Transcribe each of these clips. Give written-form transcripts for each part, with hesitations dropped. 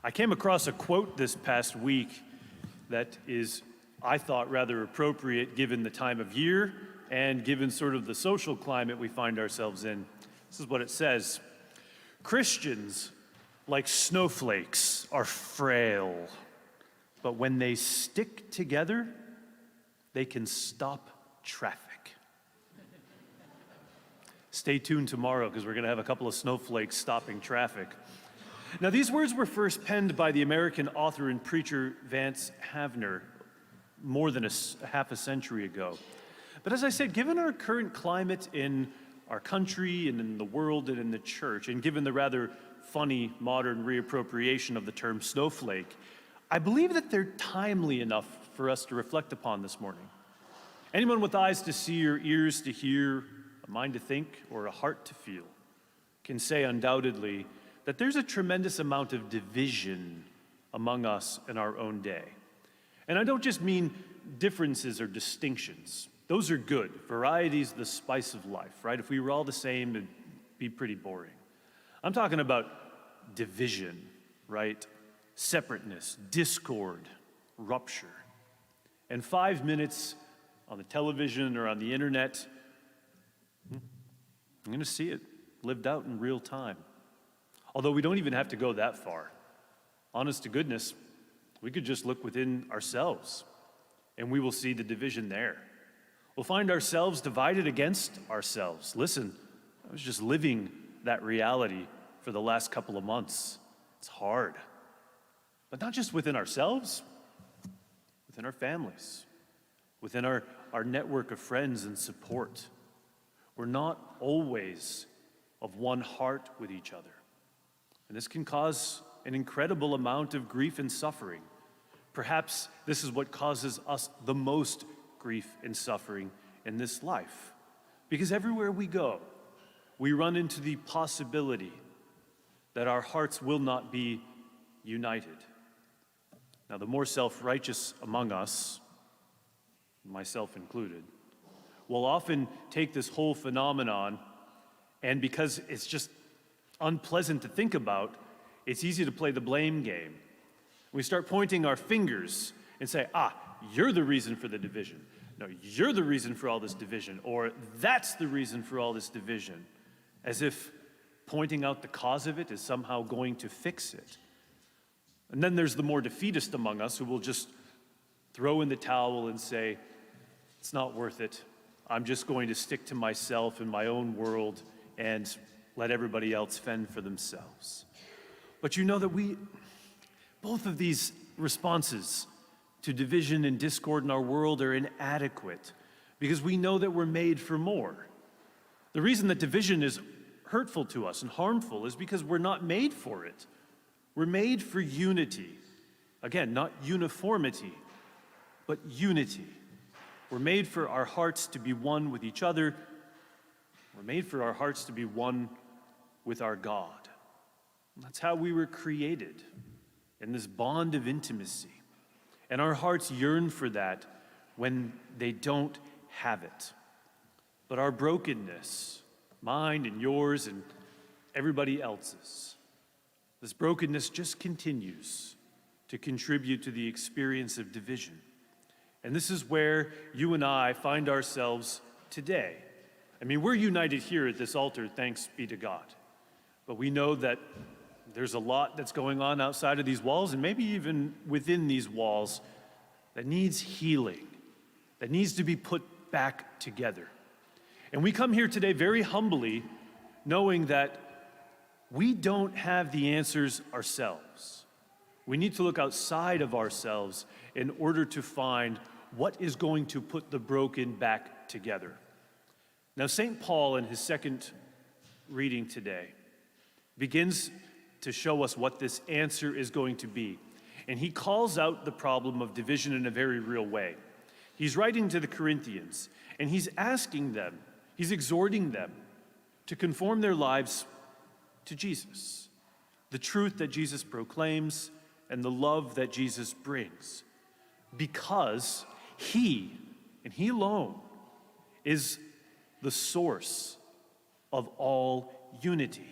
I came across a quote this past week that is, I thought, rather appropriate given the time of year and given sort of the social climate we find ourselves in. This is what it says: Christians, like snowflakes, are frail, but when they stick together, they can stop traffic. Stay tuned tomorrow because we're going to have a couple of snowflakes stopping traffic. Now, these words were first penned by the American author and preacher Vance Havner more than half a century ago. But as I said, given our current climate in our country and in the world and in the church, and given the rather funny modern reappropriation of the term snowflake, I believe that they're timely enough for us to reflect upon this morning. Anyone with eyes to see or ears to hear, a mind to think, or a heart to feel can say undoubtedly that there's a tremendous amount of division among us in our own day. And I don't just mean differences or distinctions. Those are good. Variety's the spice of life, right? If we were all the same, it'd be pretty boring. I'm talking about division, right? Separateness, discord, rupture. And 5 minutes on the television or on the internet, I'm going to see it lived out in real time. Although we don't even have to go that far. Honest to goodness, we could just look within ourselves and we will see the division there. We'll find ourselves divided against ourselves. Listen, I was just living that reality for the last couple of months. It's hard. But not just within ourselves, within our families, within our network of friends and support. We're not always of one heart with each other. And this can cause an incredible amount of grief and suffering. Perhaps this is what causes us the most grief and suffering in this life. Because everywhere we go, we run into the possibility that our hearts will not be united. Now, the more self-righteous among us, myself included, will often take this whole phenomenon, and because it's just unpleasant to think about, it's easy to play the blame game. We start pointing our fingers and say, you're the reason for the division. No, you're the reason for all this division, or that's the reason for all this division, as if pointing out the cause of it is somehow going to fix it. And then there's the more defeatist among us who will just throw in the towel and say, it's not worth it. I'm just going to stick to myself and my own world and let everybody else fend for themselves. But you know that both of these responses to division and discord in our world are inadequate because we know that we're made for more. The reason that division is hurtful to us and harmful is because we're not made for it. We're made for unity. Again, not uniformity, but unity. We're made for our hearts to be one with each other. We're made for our hearts to be one with our God. And that's how we were created, in this bond of intimacy. And our hearts yearn for that when they don't have it. But our brokenness, mine and yours and everybody else's, this brokenness just continues to contribute to the experience of division. And this is where you and I find ourselves today. I mean, we're united here at this altar, thanks be to God. But we know that there's a lot that's going on outside of these walls, and maybe even within these walls, that needs healing, that needs to be put back together. And we come here today very humbly, knowing that we don't have the answers ourselves. We need to look outside of ourselves in order to find what is going to put the broken back together. Now, St. Paul, in his second reading today, begins to show us what this answer is going to be. And he calls out the problem of division in a very real way. He's writing to the Corinthians, and he's asking them, he's exhorting them to conform their lives to Jesus, the truth that Jesus proclaims and the love that Jesus brings, because he, and he alone, is the source of all unity.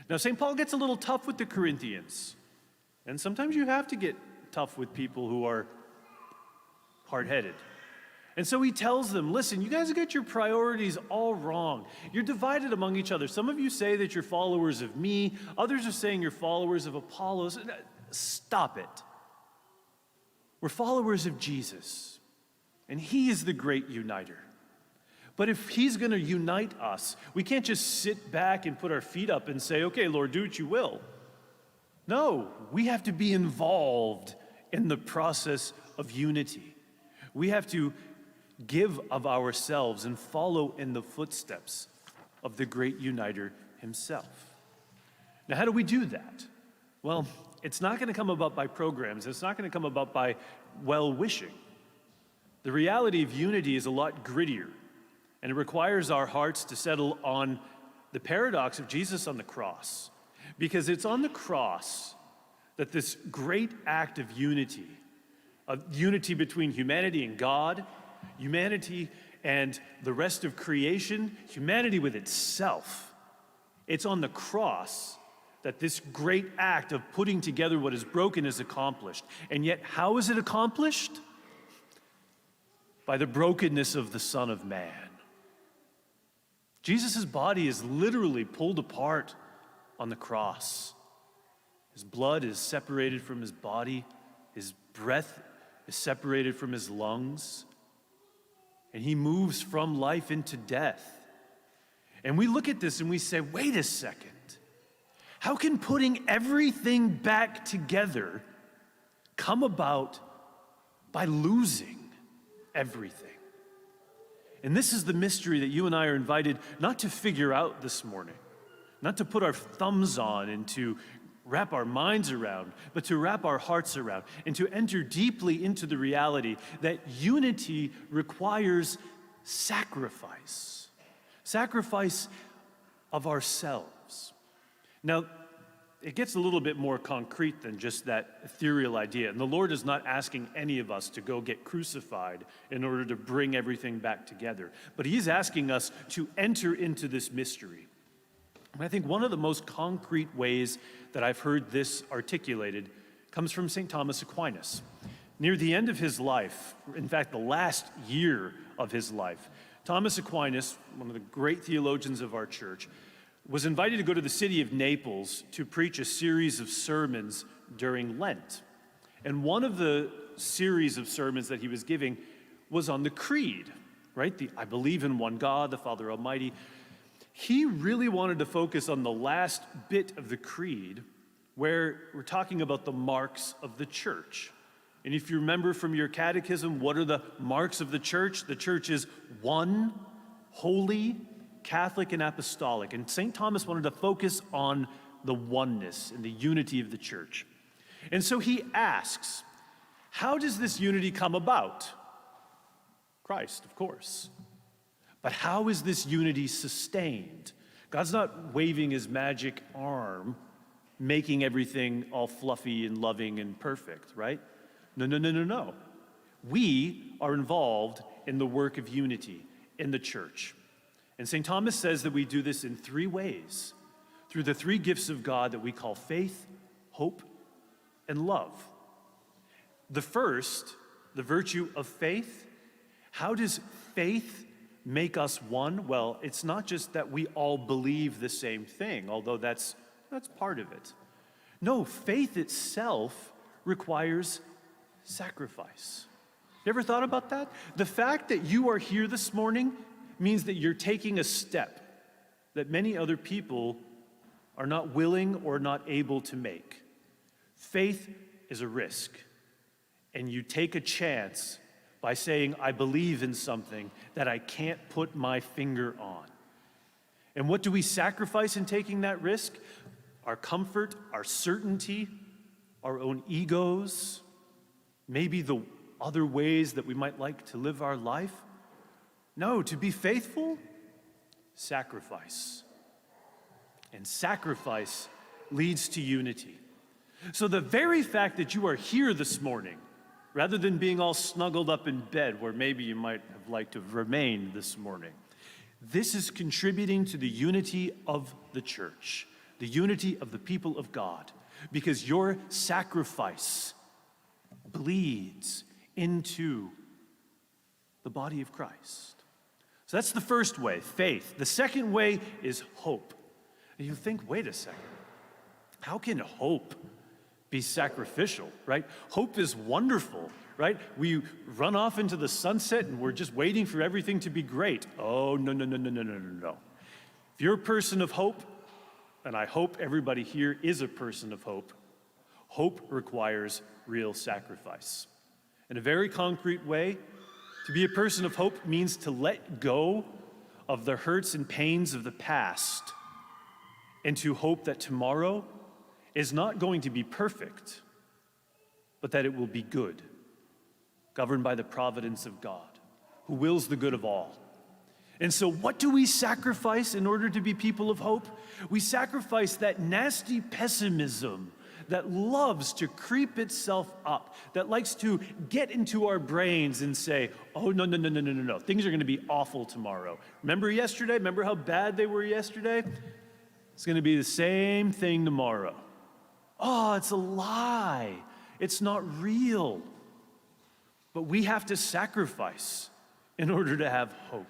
Now, St. Paul gets a little tough with the Corinthians. And sometimes you have to get tough with people who are hard-headed. And so he tells them, listen, you guys get your priorities all wrong. You're divided among each other. Some of you say that you're followers of me. Others are saying you're followers of Apollos. Stop it. We're followers of Jesus, and he is the great uniter. But if he's going to unite us, we can't just sit back and put our feet up and say, okay, Lord, do what you will. No, we have to be involved in the process of unity. We have to give of ourselves and follow in the footsteps of the great uniter himself. Now, how do we do that? Well, it's not going to come about by programs. It's not going to come about by well-wishing. The reality of unity is a lot grittier, and it requires our hearts to settle on the paradox of Jesus on the cross. Because it's on the cross that this great act of unity between humanity and God, humanity and the rest of creation, humanity with itself, it's on the cross that this great act of putting together what is broken is accomplished. And yet, how is it accomplished? By the brokenness of the Son of Man. Jesus' body is literally pulled apart on the cross. His blood is separated from his body. His breath is separated from his lungs. And he moves from life into death. And we look at this and we say, wait a second. How can putting everything back together come about by losing everything? And this is the mystery that you and I are invited not to figure out this morning, not to put our thumbs on and to wrap our minds around, but to wrap our hearts around and to enter deeply into the reality that unity requires sacrifice. Sacrifice of ourselves. Now, it gets a little bit more concrete than just that ethereal idea. And the Lord is not asking any of us to go get crucified in order to bring everything back together. But he's asking us to enter into this mystery. And I think one of the most concrete ways that I've heard this articulated comes from St. Thomas Aquinas. Near the end of his life, in fact, the last year of his life, Thomas Aquinas, one of the great theologians of our church, was invited to go to the city of Naples to preach a series of sermons during Lent. And one of the series of sermons that he was giving was on the Creed, right? I believe in one God, the Father Almighty. He really wanted to focus on the last bit of the Creed, where we're talking about the marks of the church. And if you remember from your catechism, what are the marks of the church? The church is one, holy, Catholic, and apostolic. And St. Thomas wanted to focus on the oneness and the unity of the church. And so he asks, how does this unity come about? Christ, of course. But how is this unity sustained? God's not waving his magic arm, making everything all fluffy and loving and perfect, right? No. We are involved in the work of unity in the church. And St. Thomas says that we do this in three ways, through the three gifts of God that we call faith, hope, and love. The first, the virtue of faith. How does faith make us one? Well, it's not just that we all believe the same thing, although that's part of it. No, faith itself requires sacrifice. You ever thought about that? The fact that you are here this morning means that you're taking a step that many other people are not willing or not able to make. Faith is a risk, and you take a chance by saying, I believe in something that I can't put my finger on. And what do we sacrifice in taking that risk? Our comfort, our certainty, our own egos, maybe the other ways that we might like to live our life. No, to be faithful, sacrifice. And sacrifice leads to unity. So the very fact that you are here this morning, rather than being all snuggled up in bed where maybe you might have liked to have remained this morning, this is contributing to the unity of the church, the unity of the people of God. because your sacrifice bleeds into the body of Christ. So that's the first way, faith. The second way is hope. And you think, wait a second, how can hope be sacrificial, right? Hope is wonderful, right? We run off into the sunset and we're just waiting for everything to be great. Oh, no, no, no, no, no, no, no, no. If you're a person of hope, and I hope everybody here is a person of hope, hope requires real sacrifice. In a very concrete way, to be a person of hope means to let go of the hurts and pains of the past and to hope that tomorrow is not going to be perfect, but that it will be good, governed by the providence of God, who wills the good of all. And so what do we sacrifice in order to be people of hope? We sacrifice that nasty pessimism that loves to creep itself up, that likes to get into our brains and say, oh, no, no, no, no, no, no, no. Things are going to be awful tomorrow. Remember yesterday? Remember how bad they were yesterday? It's going to be the same thing tomorrow. Oh, it's a lie. It's not real. But we have to sacrifice in order to have hope.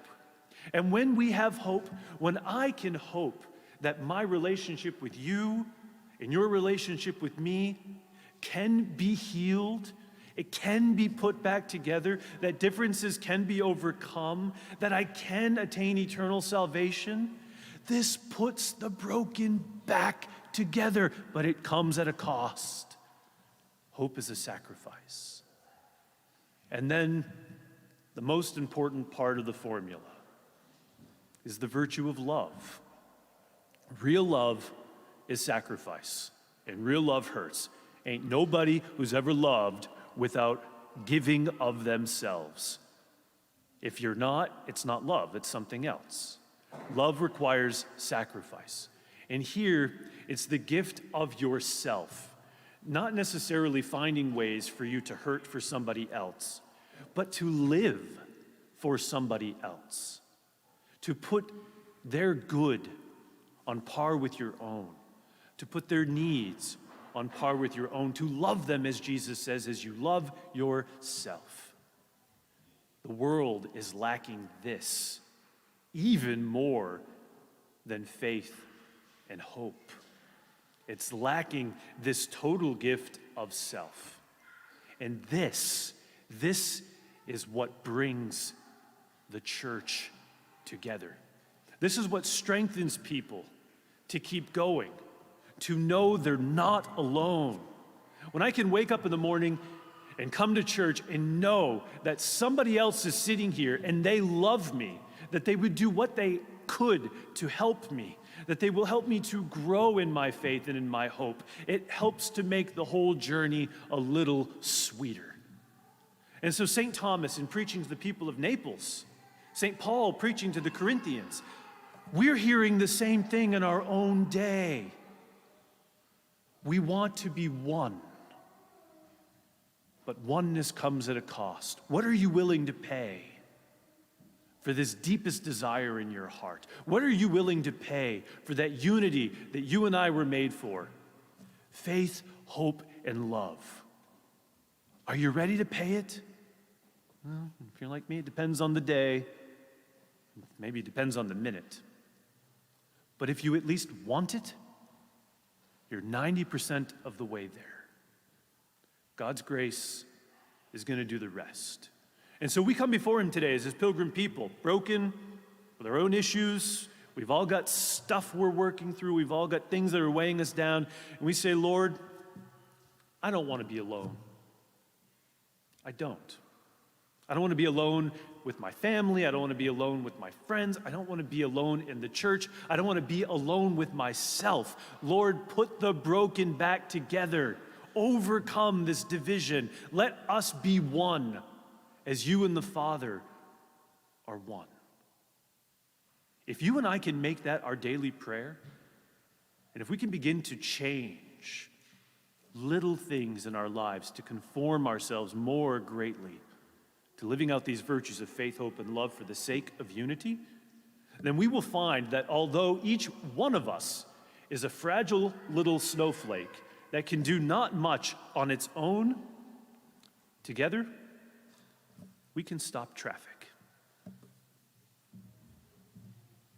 And when we have hope, when I can hope that my relationship with you and your relationship with me can be healed, it can be put back together, that differences can be overcome, that I can attain eternal salvation, this puts the broken back together, but it comes at a cost. Hope is a sacrifice. And then the most important part of the formula is the virtue of love. Real love is sacrifice, and real love hurts. Ain't nobody who's ever loved without giving of themselves. If you're not, it's not love, it's something else. Love requires sacrifice. And here, it's the gift of yourself, not necessarily finding ways for you to hurt for somebody else, but to live for somebody else, to put their good on par with your own, to put their needs on par with your own, to love them, as Jesus says, as you love yourself. The world is lacking this even more than faith and hope. It's lacking this total gift of self. And this is what brings the church together. This is what strengthens people to keep going, to know they're not alone. When I can wake up in the morning and come to church and know that somebody else is sitting here and they love me, that they would do what they could to help me, that they will help me to grow in my faith and in my hope, it helps to make the whole journey a little sweeter. And so St. Thomas, in preaching to the people of Naples, St. Paul preaching to the Corinthians, we're hearing the same thing in our own day. We want to be one, but oneness comes at a cost. What are you willing to pay for this deepest desire in your heart? What are you willing to pay for that unity that you and I were made for? Faith, hope, and love. Are you ready to pay it? Well, if you're like me, it depends on the day. Maybe it depends on the minute. But if you at least want it, you're 90% of the way there. God's grace is going to do the rest. And so we come before him today as his pilgrim people, broken with our own issues. We've all got stuff we're working through. We've all got things that are weighing us down. And we say, Lord, I don't want to be alone. I don't. I don't want to be alone with my family. I don't want to be alone with my friends. I don't want to be alone in the church. I don't want to be alone with myself. Lord, put the broken back together. Overcome this division. Let us be one as you and the Father are one. If you and I can make that our daily prayer, and if we can begin to change little things in our lives to conform ourselves more greatly to living out these virtues of faith, hope, and love for the sake of unity, then we will find that although each one of us is a fragile little snowflake that can do not much on its own, together, we can stop traffic.